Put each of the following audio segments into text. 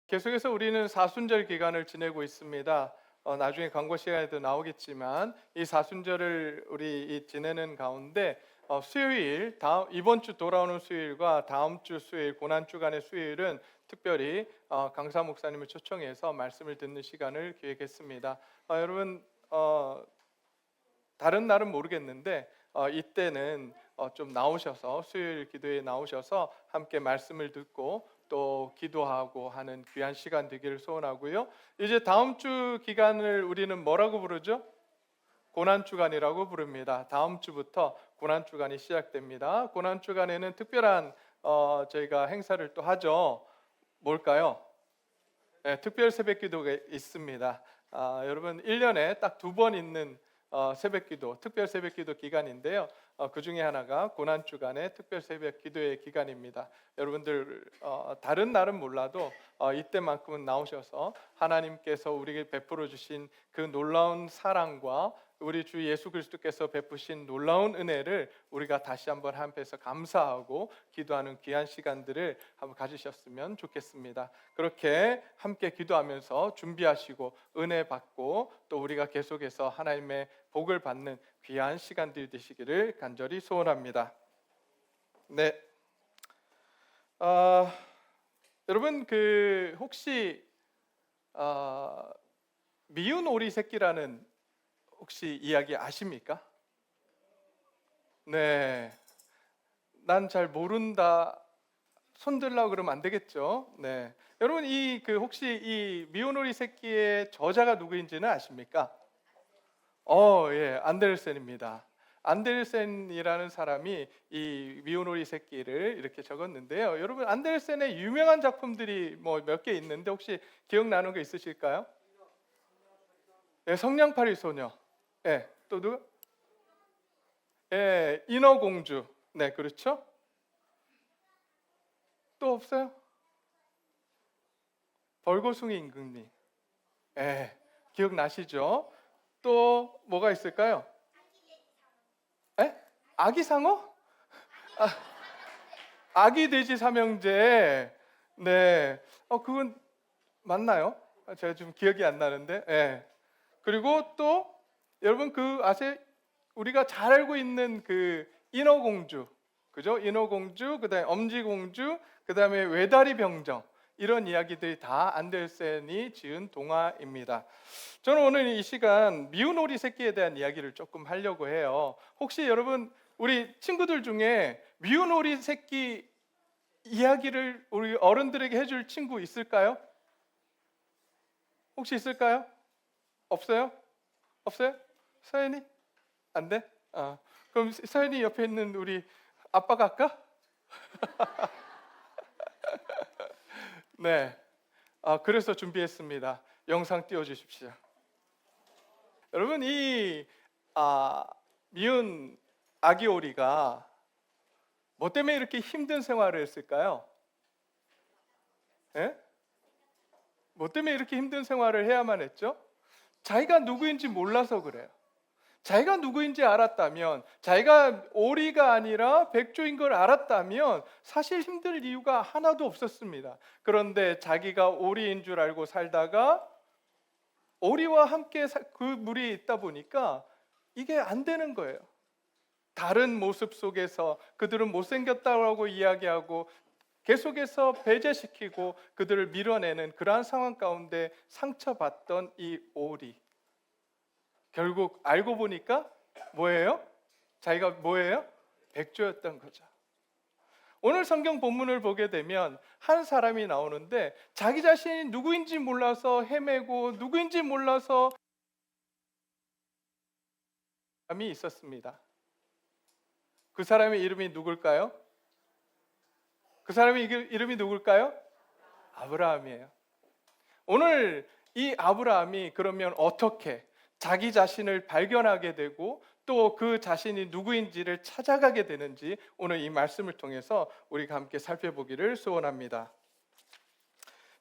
계속해서 우리는 사순절 기간을 지내고 있습니다. 나중에 광고 시간에도 나오겠지만 이 사순절을 우리 지내는 가운데 수요일, 이번 주 돌아오는 수요일과 다음 주 수요일, 고난 주간의 수요일은 특별히 강사 목사님을 초청해서 말씀을 듣는 시간을 기획했습니다. 여러분 다른 날은 모르겠는데 이때는 좀 나오셔서 수요일 기도에 나오셔서 함께 말씀을 듣고 또 기도하고 하는 귀한 시간 되기를 소원하고요. 이제 다음 주 기간을 우리는 뭐라고 부르죠? 고난 주간이라고 부릅니다. 다음 주부터 고난 주간이 시작됩니다. 고난 주간에는 특별한 저희가 행사를 또 하죠. 뭘까요? 네, 특별 새벽 기도가 있습니다. 여러분 1년에 딱 2번 있는 새벽 기도, 특별 새벽 기도 기간인데요. 그 중에 하나가 고난 주간의 특별 새벽 기도의 기간입니다. 여러분들 다른 날은 몰라도 이때만큼은 나오셔서 하나님께서 우리에게 베풀어 주신 그 놀라운 사랑과 우리 주 예수 그리스도께서 베푸신 놀라운 은혜를 우리가 다시 한번 함께해서 감사하고 기도하는 귀한 시간들을 한번 가지셨으면 좋겠습니다. 그렇게 함께 기도하면서 준비하시고 은혜 받고 또 우리가 계속해서 하나님의 복을 받는 귀한 시간들이 되시기를 간절히 소원합니다. 네, 여러분 혹시 미운 오리 새끼라는 혹시 이야기 아십니까? 네, 난 잘 모른다. 손들라고 그러면 안 되겠죠. 네, 여러분 혹시 이 미운 오리 새끼의 저자가 누구인지는 아십니까? 예, 안데르센입니다. 안데르센이라는 사람이 이 미운 오리 새끼를 이렇게 적었는데요. 여러분 안데르센의 유명한 작품들이 뭐 몇 개 있는데 혹시 기억나는 거 있으실까요? 네, 성냥팔이 소녀. 네, 또 누구? 예, 인어공주. 네, 그렇죠? 또 없어요? 벌거숭이 임금님. 예, 기억나시죠? 또 뭐가 있을까요? 에? 아기 상어? 아기 돼지 삼형제. 네, 그건 맞나요? 제가 좀 기억이 안 나는데. 예. 그리고 또 여러분 우리가 잘 알고 있는 인어공주, 그죠? 인어공주, 그다음에 엄지공주, 그다음에 외다리 병정, 이런 이야기들이 다 안데르센이 지은 동화입니다. 저는 오늘 이 시간 미운 오리 새끼에 대한 이야기를 조금 하려고 해요. 혹시 여러분 우리 친구들 중에 미운 오리 새끼 이야기를 우리 어른들에게 해줄 친구 있을까요? 혹시 있을까요? 없어요? 없어요? 서연이? 안 돼? 그럼 서연이 옆에 있는 우리 아빠가 할까? 네. 그래서 준비했습니다. 영상 띄워주십시오. 여러분 미운 아기 오리가 뭐 때문에 이렇게 힘든 생활을 했을까요? 예? 뭐 때문에 이렇게 힘든 생활을 해야만 했죠? 자기가 누구인지 몰라서 그래요. 자기가 누구인지 알았다면, 자기가 오리가 아니라 백조인 걸 알았다면 사실 힘들 이유가 하나도 없었습니다. 그런데 자기가 오리인 줄 알고 살다가 오리와 함께 그 무리에 있다 보니까 이게 안 되는 거예요. 다른 모습 속에서 그들은 못생겼다고 이야기하고 계속해서 배제시키고 그들을 밀어내는 그러한 상황 가운데 상처받던 이 오리, 결국 알고 보니까 뭐예요? 자기가 뭐예요? 백조였던 거죠. 오늘 성경 본문을 보게 되면 한 사람이 나오는데 자기 자신이 누구인지 몰라서 헤매고 누구인지 몰라서 사람이 있었습니다. 그 사람의 이름이 누굴까요? 그 사람의 이름이 누굴까요? 아브라함이에요. 오늘 이 아브라함이 그러면 어떻게 자기 자신을 발견하게 되고 또 그 자신이 누구인지를 찾아가게 되는지 오늘 이 말씀을 통해서 우리가 함께 살펴보기를 소원합니다.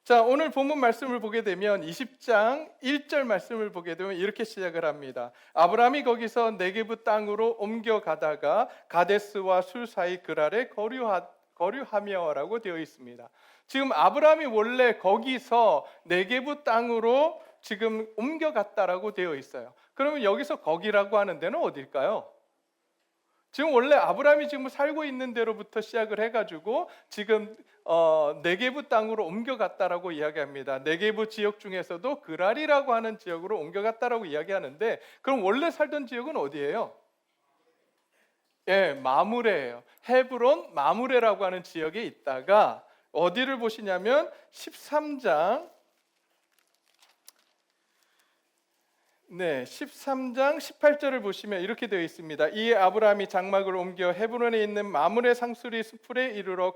자, 오늘 본문 말씀을 보게 되면 20장 1절 말씀을 보게 되면 이렇게 시작을 합니다. 아브라함이 거기서 네게브 땅으로 옮겨가다가 가데스와 술 사이 그랄에 거류하며라고 되어 있습니다. 지금 아브라함이 원래 거기서 네게부 땅으로 지금 옮겨갔다라고 되어 있어요. 그러면 여기서 거기라고 하는 데는 어딜까요? 지금 원래 아브라함이 지금 살고 있는 데로부터 시작을 해가지고 지금 네게부 땅으로 옮겨갔다라고 이야기합니다. 네게부 지역 중에서도 그랄이라고 하는 지역으로 옮겨갔다라고 이야기하는데, 그럼 원래 살던 지역은 어디예요? 예, 마므레예요. 헤브론 마므레라고 하는 지역에 있다가 어디를 보시냐면 13장 18절을 보시면 이렇게 되어 있습니다. 이에 아브라함이 장막을 옮겨 헤브론에 있는 마므레 상수리 숲에 이르러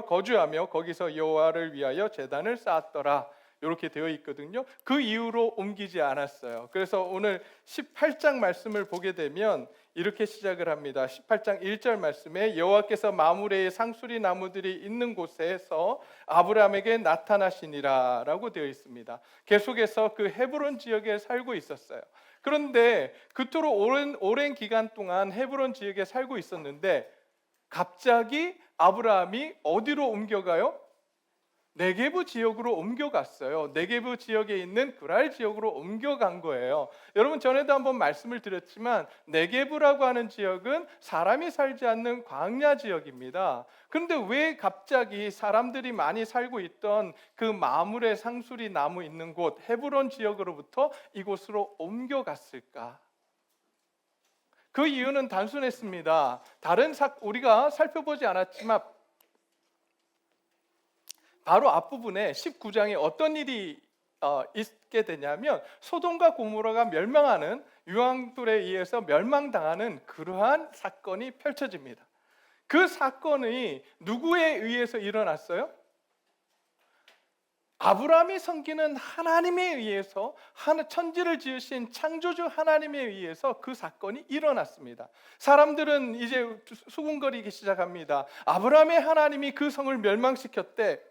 거주하며 거기서 여호와를 위하여 제단을 쌓았더라. 이렇게 되어 있거든요. 그 이후로 옮기지 않았어요. 그래서 오늘 18장 말씀을 보게 되면 이렇게 시작을 합니다. 18장 1절 말씀에 여호와께서 마므레의 상수리 나무들이 있는 곳에서 아브라함에게 나타나시니라 라고 되어 있습니다. 계속해서 그 헤브론 지역에 살고 있었어요. 그런데 그토록 오랜 기간 동안 헤브론 지역에 살고 있었는데 갑자기 아브라함이 어디로 옮겨가요? 네게부 지역으로 옮겨갔어요. 네게부 지역에 있는 그랄 지역으로 옮겨간 거예요. 여러분, 전에도 한번 말씀을 드렸지만 네게부라고 하는 지역은 사람이 살지 않는 광야 지역입니다. 그런데 왜 갑자기 사람들이 많이 살고 있던 그 마므레 상수리 나무 있는 곳 헤브론 지역으로부터 이곳으로 옮겨갔을까? 그 이유는 단순했습니다. 우리가 살펴보지 않았지만 바로 앞부분에 19장에 어떤 일이 있게 되냐면 소돔과 고모라가 멸망하는, 유황불에 의해서 멸망당하는 그러한 사건이 펼쳐집니다. 그 사건이 누구에 의해서 일어났어요? 아브라함이 섬기는 하나님에 의해서, 천지를 지으신 창조주 하나님에 의해서 그 사건이 일어났습니다. 사람들은 이제 수군거리기 시작합니다. 아브라함의 하나님이 그 성을 멸망시켰대.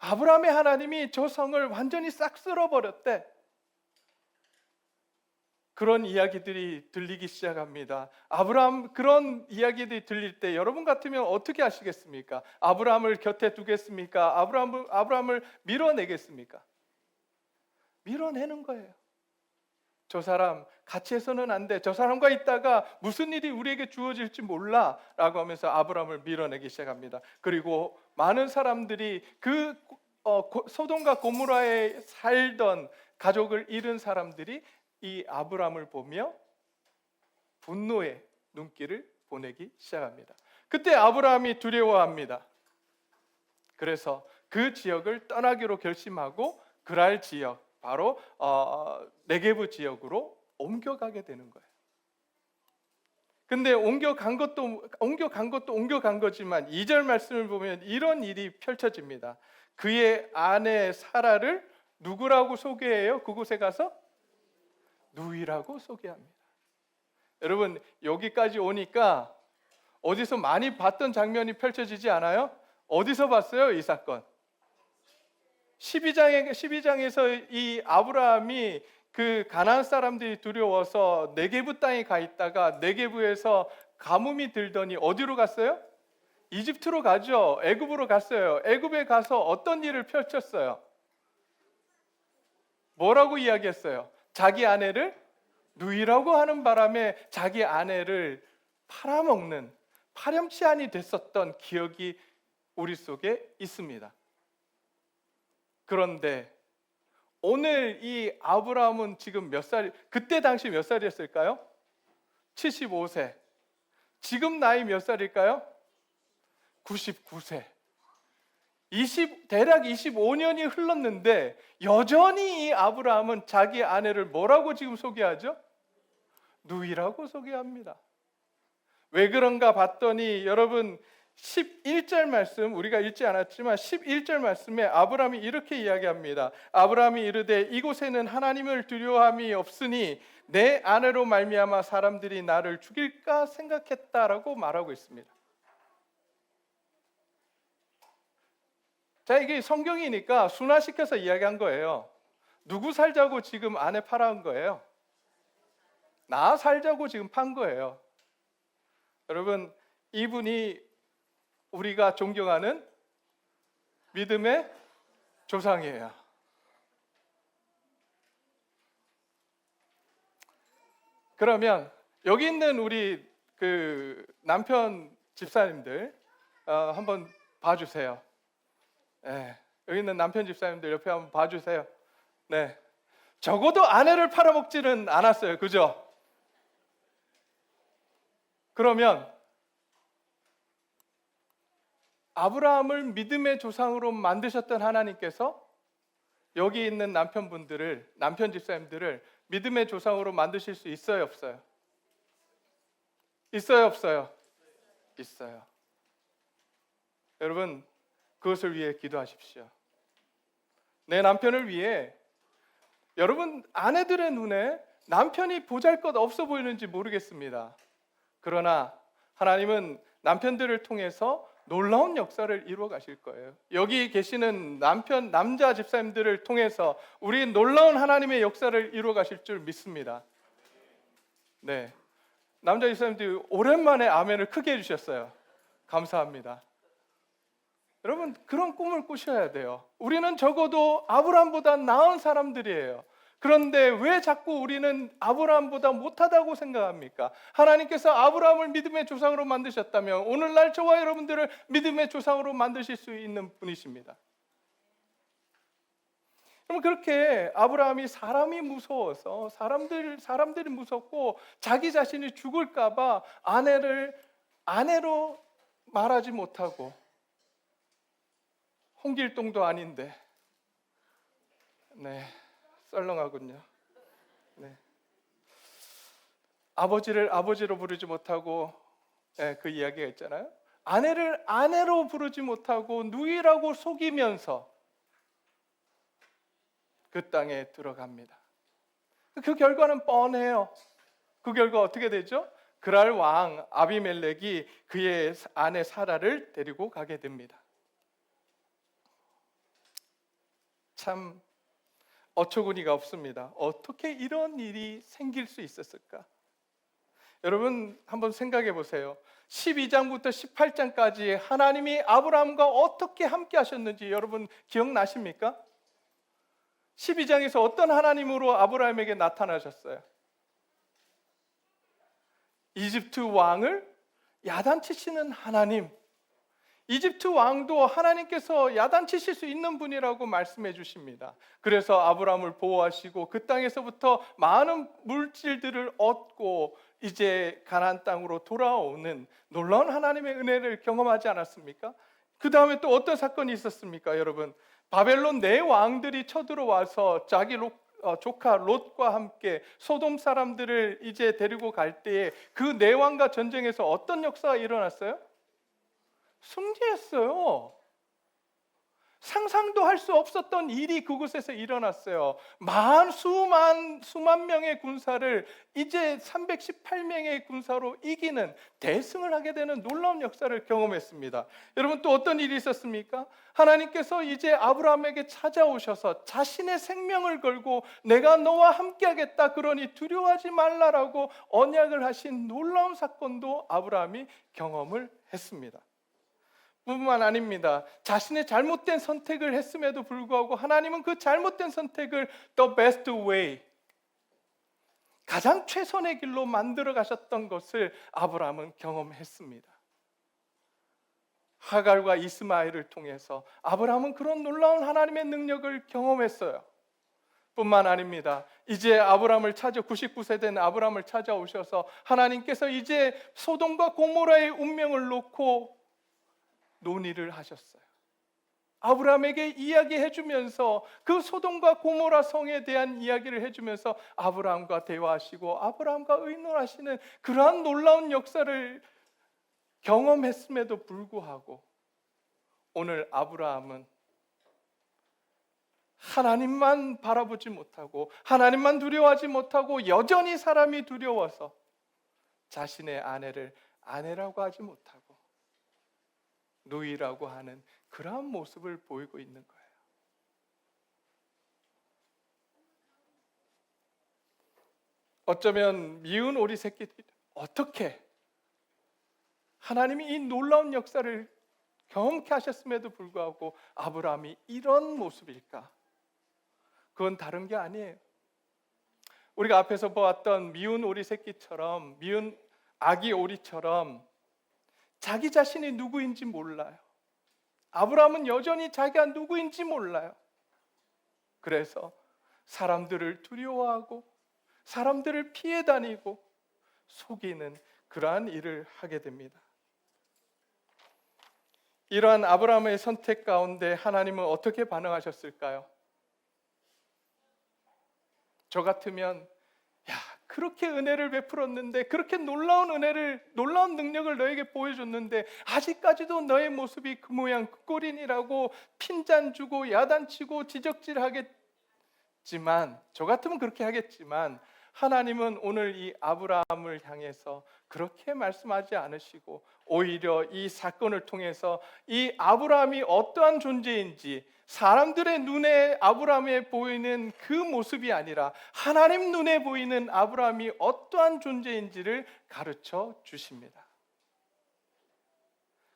아브라함의 하나님이 저 성을 완전히 싹 쓸어버렸대. 그런 이야기들이 들리기 시작합니다. 그런 이야기들이 들릴 때 여러분 같으면 어떻게 하시겠습니까? 아브라함을 곁에 두겠습니까? 아브라함을 밀어내겠습니까? 밀어내는 거예요. 저 사람 같이 해서는 안 돼. 저 사람과 있다가 무슨 일이 우리에게 주어질지 몰라 라고 하면서 아브라함을 밀어내기 시작합니다. 그리고 많은 사람들이 소돔과 고모라에 살던 가족을 잃은 사람들이 이 아브라함을 보며 분노의 눈길을 보내기 시작합니다. 그때 아브라함이 두려워합니다. 그래서 그 지역을 떠나기로 결심하고 그랄 지역, 바로 네게부 지역으로 옮겨가게 되는 거예요. 근데 옮겨간 것도 옮겨간 거지만 2절 말씀을 보면 이런 일이 펼쳐집니다. 그의 아내 사라를 누구라고 소개해요? 그곳에 가서 누이라고 소개합니다. 여러분, 여기까지 오니까 어디서 많이 봤던 장면이 펼쳐지지 않아요? 어디서 봤어요, 이 사건? 12장에서 이 아브라함이 그 가나안 사람들이 두려워서 네게부 땅에 가 있다가 네게부에서 가뭄이 들더니 어디로 갔어요? 이집트로 가죠. 애굽으로 갔어요. 애굽에 가서 어떤 일을 펼쳤어요? 뭐라고 이야기했어요? 자기 아내를 누이라고 하는 바람에 자기 아내를 팔아먹는 파렴치한이 됐었던 기억이 우리 속에 있습니다. 그런데 오늘 이 아브라함은 지금 그때 당시 몇 살이었을까요? 75세. 지금 나이 몇 살일까요? 99세. 대략 25년이 흘렀는데 여전히 이 아브라함은 자기 아내를 뭐라고 지금 소개하죠? 누이라고 소개합니다. 왜 그런가 봤더니 여러분 11절 말씀, 우리가 읽지 않았지만 11절 말씀에 아브라함이 이렇게 이야기합니다. 아브라함이 이르되 이곳에는 하나님을 두려워함이 없으니 내 아내로 말미암아 사람들이 나를 죽일까 생각했다라고 말하고 있습니다. 자, 이게 성경이니까 순화시켜서 이야기한 거예요. 누구 살자고 지금 아내 팔아온 거예요? 나 살자고 지금 판 거예요. 여러분, 이분이 우리가 존경하는 믿음의 조상이에요. 그러면 여기 있는 우리 그 남편 집사님들 한번 봐주세요. 네, 여기 있는 남편 집사님들 옆에 한번 봐주세요. 네, 적어도 아내를 팔아먹지는 않았어요. 그죠? 그러면 아브라함을 믿음의 조상으로 만드셨던 하나님께서 여기 있는 남편 집사님들을 믿음의 조상으로 만드실 수 있어요, 없어요? 있어요, 없어요? 있어요. 여러분, 그것을 위해 기도하십시오. 내 남편을 위해. 여러분, 아내들의 눈에 남편이 보잘것 없어 보이는지 모르겠습니다. 그러나 하나님은 남편들을 통해서 놀라운 역사를 이루어 가실 거예요. 여기 계시는 남자 집사님들을 통해서 우리 놀라운 하나님의 역사를 이루어 가실 줄 믿습니다. 네, 남자 집사님들이 오랜만에 아멘을 크게 해주셨어요. 감사합니다. 여러분, 그런 꿈을 꾸셔야 돼요. 우리는 적어도 아브라함보다 나은 사람들이에요. 그런데 왜 자꾸 우리는 아브라함보다 못하다고 생각합니까? 하나님께서 아브라함을 믿음의 조상으로 만드셨다면 오늘날 저와 여러분들을 믿음의 조상으로 만드실 수 있는 분이십니다. 그럼 그렇게 아브라함이 사람이 무서워서 사람들이 무섭고 자기 자신이 죽을까 봐 아내로 말하지 못하고, 홍길동도 아닌데, 네, 썰렁하군요. 네. 아버지를 아버지로 부르지 못하고, 네, 그 이야기가 있잖아요. 아내를 아내로 부르지 못하고 누이라고 속이면서 그 땅에 들어갑니다. 그 결과는 뻔해요. 그 결과 어떻게 되죠? 그랄 왕 아비멜렉이 그의 아내 사라를 데리고 가게 됩니다. 참 어처구니가 없습니다. 어떻게 이런 일이 생길 수 있었을까? 여러분 한번 생각해 보세요. 12장부터 18장까지 하나님이 아브라함과 어떻게 함께 하셨는지 여러분 기억나십니까? 12장에서 어떤 하나님으로 아브라함에게 나타나셨어요? 이집트 왕을 야단치시는 하나님. 이집트 왕도 하나님께서 야단치실 수 있는 분이라고 말씀해 주십니다. 그래서 아브라함을 보호하시고 그 땅에서부터 많은 물질들을 얻고 이제 가나안 땅으로 돌아오는 놀라운 하나님의 은혜를 경험하지 않았습니까? 그 다음에 또 어떤 사건이 있었습니까, 여러분? 바벨론 네 왕들이 쳐들어와서 자기 조카 롯과 함께 소돔 사람들을 이제 데리고 갈 때에 그 네 왕과 전쟁에서 어떤 역사가 일어났어요? 승리했어요. 상상도 할 수 없었던 일이 그곳에서 일어났어요. 수만 명의 군사를 이제 318명의 군사로 이기는 대승을 하게 되는 놀라운 역사를 경험했습니다. 여러분 또 어떤 일이 있었습니까? 하나님께서 이제 아브라함에게 찾아오셔서 자신의 생명을 걸고 내가 너와 함께하겠다, 그러니 두려워하지 말라라고 언약을 하신 놀라운 사건도 아브라함이 경험을 했습니다. 뿐만 아닙니다. 자신의 잘못된 선택을 했음에도 불구하고 하나님은 그 잘못된 선택을 the best way, 가장 최선의 길로 만들어 가셨던 것을 아브라함은 경험했습니다. 하갈과 이스마엘을 통해서 아브라함은 그런 놀라운 하나님의 능력을 경험했어요. 뿐만 아닙니다. 이제 99세 된 아브라함을 찾아오셔서 하나님께서 이제 소돔과 고모라의 운명을 놓고 논의를 하셨어요. 아브라함에게 이야기해 주면서 그 소돔과 고모라 성에 대한 이야기를 해주면서 아브라함과 대화하시고 아브라함과 의논하시는 그러한 놀라운 역사를 경험했음에도 불구하고 오늘 아브라함은 하나님만 바라보지 못하고 하나님만 두려워하지 못하고 여전히 사람이 두려워서 자신의 아내를 아내라고 하지 못하고 누이라고 하는 그러한 모습을 보이고 있는 거예요. 어쩌면 미운 오리 새끼들이 어떻게 하나님이 이 놀라운 역사를 경험케 하셨음에도 불구하고 아브라함이 이런 모습일까? 그건 다른 게 아니에요. 우리가 앞에서 보았던 미운 오리 새끼처럼, 미운 아기 오리처럼 자기 자신이 누구인지 몰라요. 아브라함은 여전히 자기가 누구인지 몰라요. 그래서 사람들을 두려워하고 사람들을 피해 다니고 속이는 그러한 일을 하게 됩니다. 이러한 아브라함의 선택 가운데 하나님은 어떻게 반응하셨을까요? 저 같으면 야, 그렇게 은혜를 베풀었는데, 그렇게 놀라운 능력을 너에게 보여줬는데 아직까지도 너의 모습이 그 모양 그 꼴이니라고 핀잔 주고 야단치고 지적질하겠지만, 저 같으면 그렇게 하겠지만, 하나님은 오늘 이 아브라함을 향해서 그렇게 말씀하지 않으시고 오히려 이 사건을 통해서 이 아브라함이 어떠한 존재인지, 사람들의 눈에 아브라함에 보이는 그 모습이 아니라 하나님 눈에 보이는 아브라함이 어떠한 존재인지를 가르쳐 주십니다.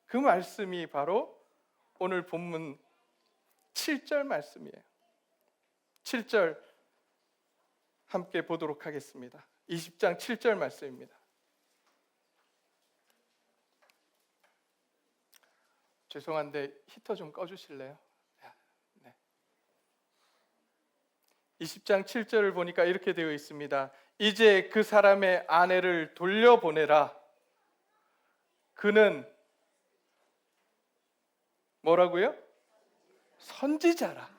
그 말씀이 바로 오늘 본문 7절 말씀이에요. 7절 함께 보도록 하겠습니다. 20장 7절 말씀입니다. 죄송한데 히터 좀 꺼주실래요? 네. 20장 7절을 보니까 이렇게 되어 있습니다. 이제 그 사람의 아내를 돌려보내라. 그는 뭐라고요? 선지자라.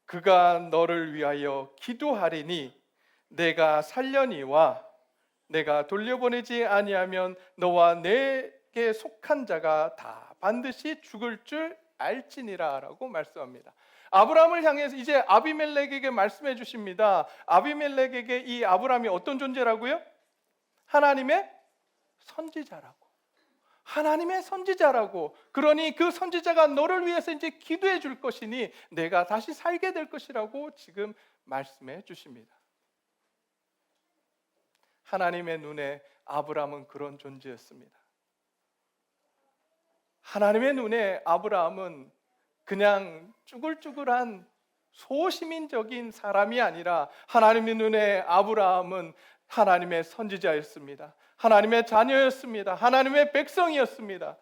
그가 너를 위하여 기도하리니 내가 살려니와 내가 돌려보내지 아니하면 너와 내게 속한 자가 다 반드시 죽을 줄 알지니라 라고 말씀합니다. 아브라함을 향해서 이제 아비멜렉에게 말씀해 주십니다. 아비멜렉에게 이 아브라함이 어떤 존재라고요? 하나님의 선지자라고. 하나님의 선지자라고. 그러니 그 선지자가 너를 위해서 이제 기도해 줄 것이니 내가 다시 살게 될 것이라고 지금 말씀해 주십니다. 하나님의 눈에 아브라함은 그런 존재였습니다. 하나님의 눈에 아브라함은 그냥 쭈글쭈글한 소시민적인 사람이 아니라 하나님의 눈에 아브라함은 하나님의 선지자였습니다. 하나님의 자녀였습니다. 하나님의 백성이었습니다.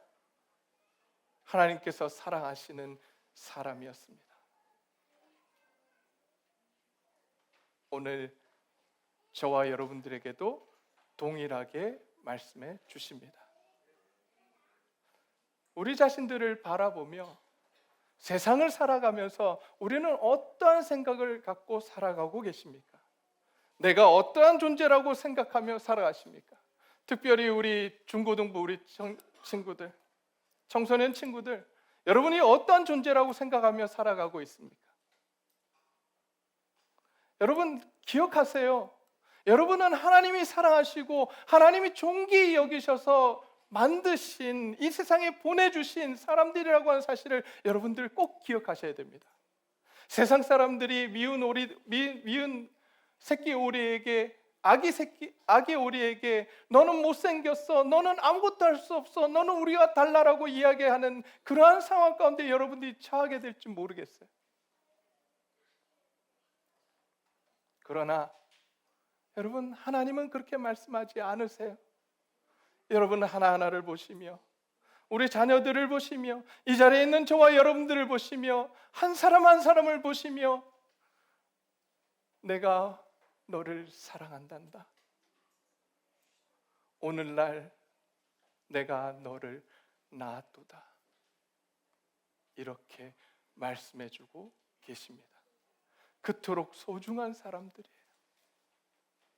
하나님께서 사랑하시는 사람이었습니다. 오늘 저와 여러분들에게도 동일하게 말씀해 주십니다. 우리 자신들을 바라보며 세상을 살아가면서 우리는 어떠한 생각을 갖고 살아가고 계십니까? 내가 어떠한 존재라고 생각하며 살아가십니까? 특별히 우리 중고등부 우리 친구들, 청소년 친구들, 여러분이 어떠한 존재라고 생각하며 살아가고 있습니까? 여러분 기억하세요. 여러분은 하나님이 사랑하시고 하나님이 존귀히 여기셔서 만드신 이 세상에 보내주신 사람들이라고 하는 사실을 여러분들 꼭 기억하셔야 됩니다. 세상 사람들이 미운 새끼 오리에게 아기 오리에게 너는 못생겼어, 너는 아무것도 할 수 없어, 너는 우리와 달라라고 이야기하는 그러한 상황 가운데 여러분들이 처하게 될지 모르겠어요. 그러나 여러분, 하나님은 그렇게 말씀하지 않으세요. 여러분 하나하나를 보시며 우리 자녀들을 보시며 이 자리에 있는 저와 여러분들을 보시며 한 사람 한 사람을 보시며 내가 너를 사랑한단다. 오늘날 내가 너를 낳았도다. 이렇게 말씀해주고 계십니다. 그토록 소중한 사람들이에요.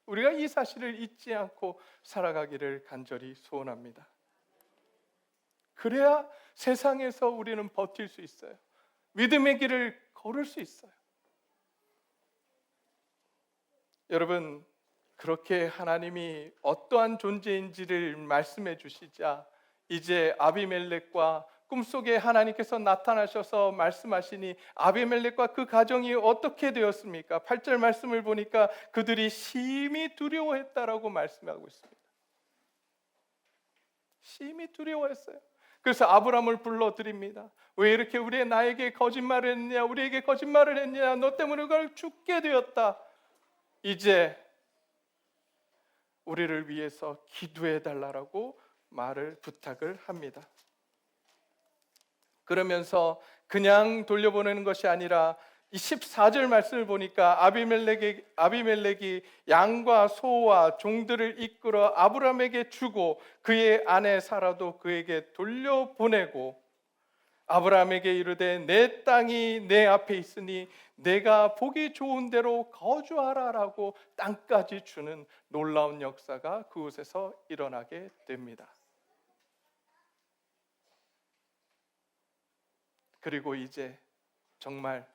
우리가 이 사실을 잊지 않고 살아가기를 간절히 소원합니다. 그래야 세상에서 우리는 버틸 수 있어요. 믿음의 길을 걸을 수 있어요. 여러분, 그렇게 하나님이 어떠한 존재인지를 말씀해 주시자 이제 아비멜렉과 꿈속에 하나님께서 나타나셔서 말씀하시니 아비멜렉과 그 가정이 어떻게 되었습니까? 8절 말씀을 보니까 그들이 심히 두려워했다라고 말씀하고 있습니다. 심히 두려워했어요. 그래서 아브라함을 불러드립니다. 왜 이렇게 나에게 거짓말을 했냐, 우리에게 거짓말을 했냐, 너 때문에 그걸 죽게 되었다. 이제 우리를 위해서 기도해 달라고 부탁을 합니다. 그러면서 그냥 돌려보내는 것이 아니라 14절 말씀을 보니까 아비멜렉이 양과 소와 종들을 이끌어 아브라함에게 주고 그의 아내 사라도 그에게 돌려보내고 아브라함에게 이르되 내 땅이 내 앞에 있으니 내가 보기 좋은 대로 거주하라라고 땅까지 주는 놀라운 역사가 그곳에서 일어나게 됩니다. 그리고 이제 정말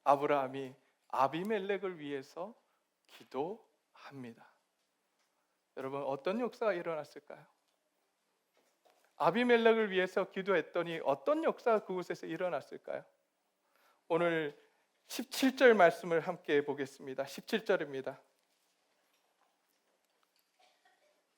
아브라함이 아비멜렉을 위해서 기도합니다. 여러분, 어떤 역사가 일어났을까요? 아비멜렉을 위해서 기도했더니 어떤 역사가 그곳에서 일어났을까요? 오늘 17절 말씀을 함께 보겠습니다. 17절입니다.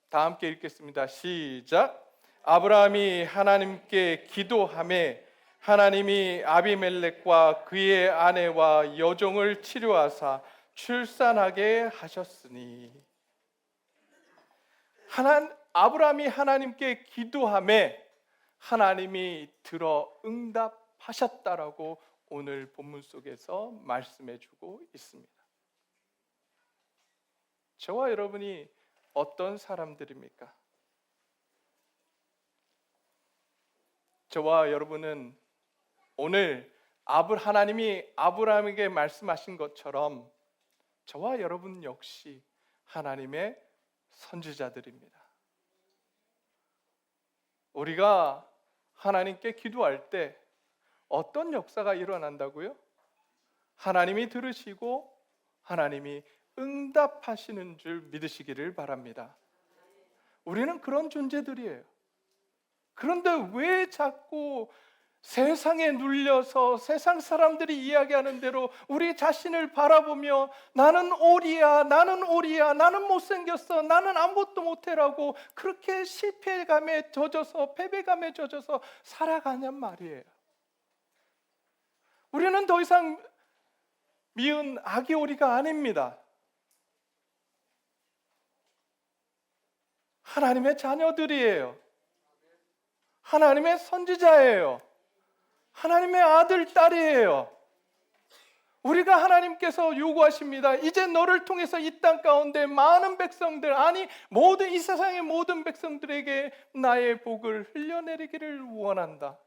다 함께 읽겠습니다. 시작. 아브라함이 하나님께 기도하매 하나님이 아비멜렉과 그의 아내와 여종을 치료하사 출산하게 하셨으니. 아브라함이 하나님께 기도하매 하나님이 들어 응답하셨다라고 오늘 본문 속에서 말씀해 주고 있습니다. 저와 여러분이 어떤 사람들입니까? 저와 여러분은 오늘 하나님이 아브라함에게 말씀하신 것처럼 저와 여러분 역시 하나님의 선지자들입니다. 우리가 하나님께 기도할 때 어떤 역사가 일어난다고요? 하나님이 들으시고 하나님이 응답하시는 줄 믿으시기를 바랍니다. 우리는 그런 존재들이에요. 그런데 왜 자꾸 세상에 눌려서 세상 사람들이 이야기하는 대로 우리 자신을 바라보며 나는 오리야, 나는 못생겼어, 나는 아무것도 못해라고 그렇게 실패감에 젖어서 패배감에 젖어서 살아가냔 말이에요. 우리는 더 이상 미운 아기 오리가 아닙니다. 하나님의 자녀들이에요. 하나님의 선지자예요. 하나님의 아들, 딸이에요. 우리가 하나님께서 요구하십니다. 이제 너를 통해서 이 땅 가운데 많은 백성들, 아니 모든 이 세상의 모든 백성들에게 나의 복을 흘려내리기를 원한다.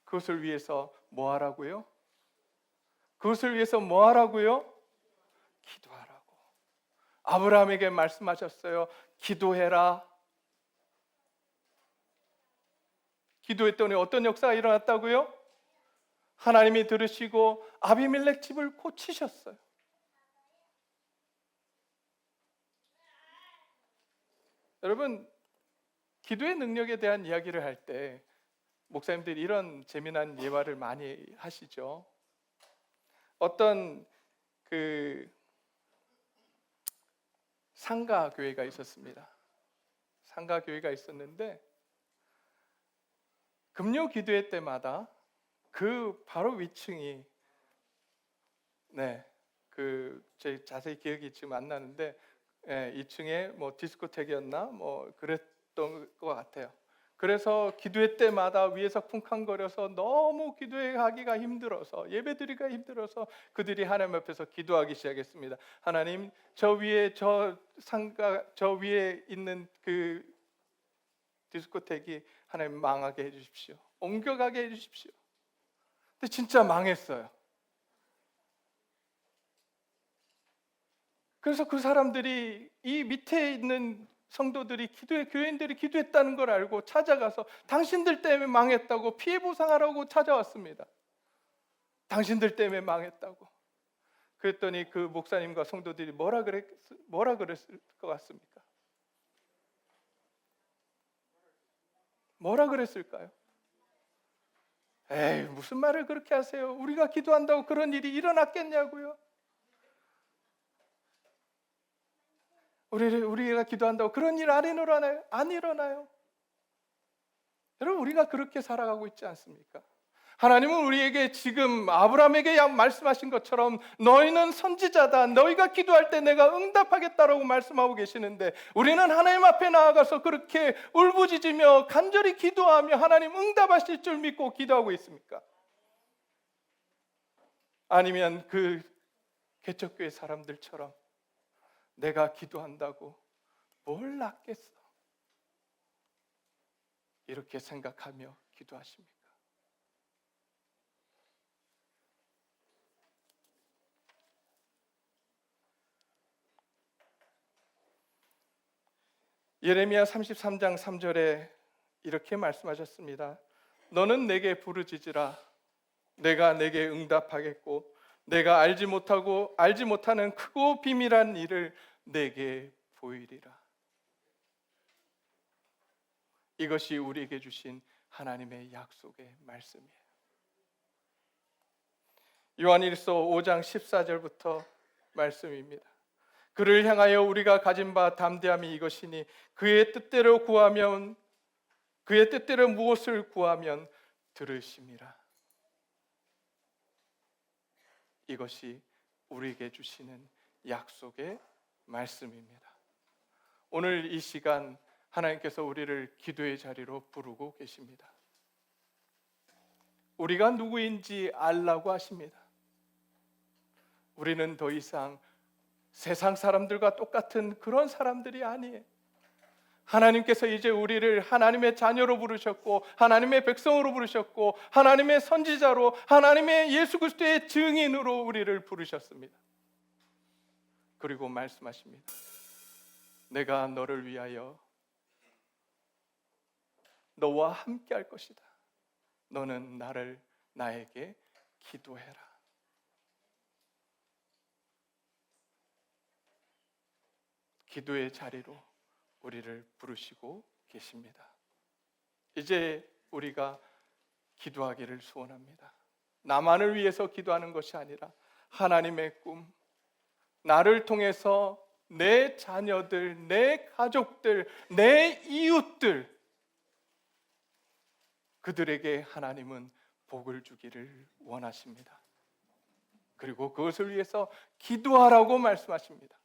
그것을 위해서 뭐 하라고요? 그것을 위해서 뭐 하라고요? 기도하라고. 아브라함에게 말씀하셨어요. 기도해라. 기도했더니 어떤 역사가 일어났다고요? 하나님이 들으시고 아비멜렉 집을 고치셨어요. 여러분, 기도의 능력에 대한 이야기를 할 때 목사님들이 이런 재미난 예화를 많이 하시죠. 어떤 상가 교회가 있었습니다. 상가 교회가 있었는데 금요 기도회 때마다 그 바로 위층이 제 자세히 기억이 지금 안 나는데 2층에 뭐 디스코텍이었나 뭐 그랬던 것 같아요. 그래서 기도회 때마다 위에서 쿵쾅거려서 너무 기도회 하기가 힘들어서 예배드리기가 힘들어서 그들이 하나님 앞에서 기도하기 시작했습니다. 하나님, 저 위에 저 위에 있는 그 디스코텍이 하나님 망하게 해주십시오. 옮겨가게 해주십시오. 근데 진짜 망했어요. 그래서 그 사람들이 이 밑에 있는 성도들이 교인들이 기도했다는 걸 알고 찾아가서 당신들 때문에 망했다고 피해 보상하라고 찾아왔습니다. 당신들 때문에 망했다고. 그랬더니 그 목사님과 성도들이 뭐라 그랬을 것 같습니까? 뭐라 그랬을까요? 에이, 무슨 말을 그렇게 하세요? 우리가 기도한다고 그런 일이 일어났겠냐고요? 우리가 기도한다고 그런 일 안 일어나요? 안 일어나요. 여러분, 우리가 그렇게 살아가고 있지 않습니까? 하나님은 우리에게 지금 아브라함에게 말씀하신 것처럼 너희는 선지자다, 너희가 기도할 때 내가 응답하겠다라고 말씀하고 계시는데, 우리는 하나님 앞에 나아가서 그렇게 울부짖으며 간절히 기도하며 하나님 응답하실 줄 믿고 기도하고 있습니까? 아니면 그 개척교회 사람들처럼 내가 기도한다고 뭘 낫겠어, 이렇게 생각하며 기도하십니까? 예레미야 33장 3절에 이렇게 말씀하셨습니다. 너는 내게 부르짖으라. 내가 내게 응답하겠고 내가 알지 못하는 크고 비밀한 일을 내게 보이리라. 이것이 우리에게 주신 하나님의 약속의 말씀이에요. 요한일서 5장 14절부터 말씀입니다. 그를 향하여 우리가 가진 바 담대함이 이것이니 그의 뜻대로 무엇을 구하면 들으심이라. 이것이 우리에게 주시는 약속의 말씀입니다. 오늘 이 시간 하나님께서 우리를 기도의 자리로 부르고 계십니다. 우리가 누구인지 알라고 하십니다. 우리는 더 이상 세상 사람들과 똑같은 그런 사람들이 아니에요. 하나님께서 이제 우리를 하나님의 자녀로 부르셨고 하나님의 백성으로 부르셨고 하나님의 선지자로, 하나님의 예수 그리스도의 증인으로 우리를 부르셨습니다. 그리고 말씀하십니다. 내가 너를 위하여 너와 함께 할 것이다. 너는 나에게 기도해라. 기도의 자리로 우리를 부르시고 계십니다. 이제 우리가 기도하기를 소원합니다. 나만을 위해서 기도하는 것이 아니라 하나님의 꿈, 나를 통해서 내 자녀들, 내 가족들, 내 이웃들, 그들에게 하나님은 복을 주기를 원하십니다. 그리고 그것을 위해서 기도하라고 말씀하십니다.